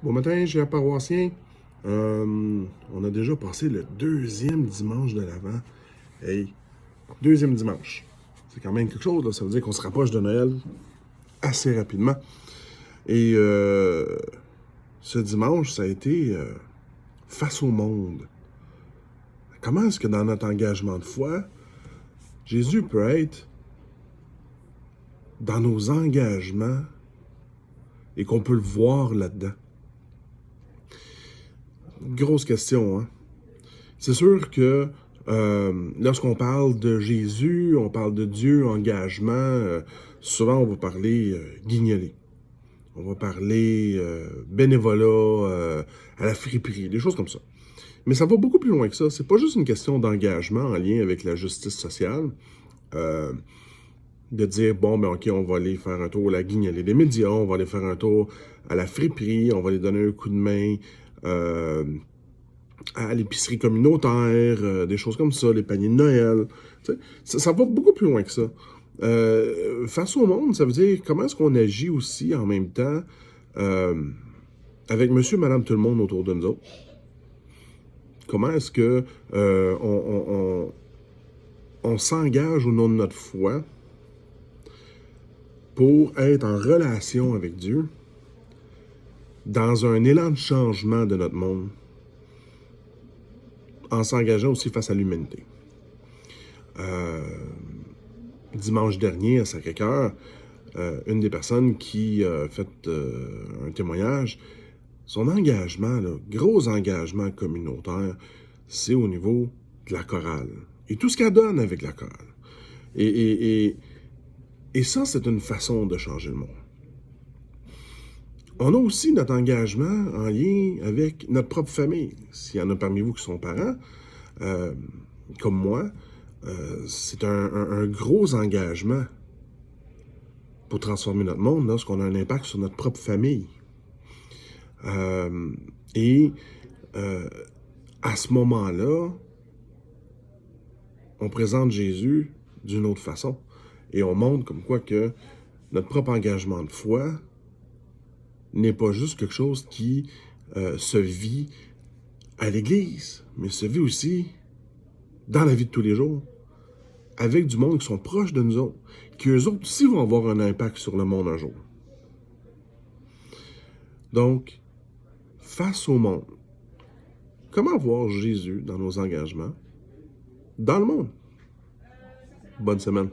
Bon matin, chers paroissiens. On a déjà passé le deuxième dimanche de l'Avent. Hey, deuxième dimanche. C'est quand même quelque chose, là. Ça veut dire qu'on se rapproche de Noël assez rapidement. Et ce dimanche, ça a été face au monde. Comment est-ce que dans notre engagement de foi, Jésus peut être dans nos engagements et qu'on peut le voir là-dedans? Grosse question, hein? C'est sûr que lorsqu'on parle de Jésus, on parle de Dieu, engagement, souvent on va parler guignolé. On va parler bénévolat, à la friperie, des choses comme ça. Mais ça va beaucoup plus loin que ça. C'est pas juste une question d'engagement en lien avec la justice sociale. De dire, bon, ben OK, on va aller faire un tour à la guignolée des médias, on va aller faire un tour à la friperie, on va aller donner un coup de main à l'épicerie communautaire, des choses comme ça, les paniers de Noël. Ça va beaucoup plus loin que ça. Face au monde, ça veut dire comment est-ce qu'on agit aussi en même temps avec monsieur, madame, tout le monde autour de nous autres. Comment est-ce que on s'engage au nom de notre foi pour être en relation avec Dieu dans un élan de changement de notre monde, en s'engageant aussi face à l'humanité. Dimanche dernier, à Sacré-Cœur, une des personnes qui a fait un témoignage, son engagement, là, gros engagement communautaire, c'est au niveau de la chorale. Et tout ce qu'elle donne avec la chorale. Et ça, c'est une façon de changer le monde. On a aussi notre engagement en lien avec notre propre famille. S'il y en a parmi vous qui sont parents, comme moi, c'est un gros engagement pour transformer notre monde lorsqu'on a un impact sur notre propre famille. À ce moment-là, on présente Jésus d'une autre façon. Et on montre comme quoi que notre propre engagement de foi n'est pas juste quelque chose qui se vit à l'Église, mais se vit aussi dans la vie de tous les jours, avec du monde qui sont proches de nous autres, qui eux autres aussi vont avoir un impact sur le monde un jour. Donc, face au monde, comment voir Jésus dans nos engagements, dans le monde? Bonne semaine.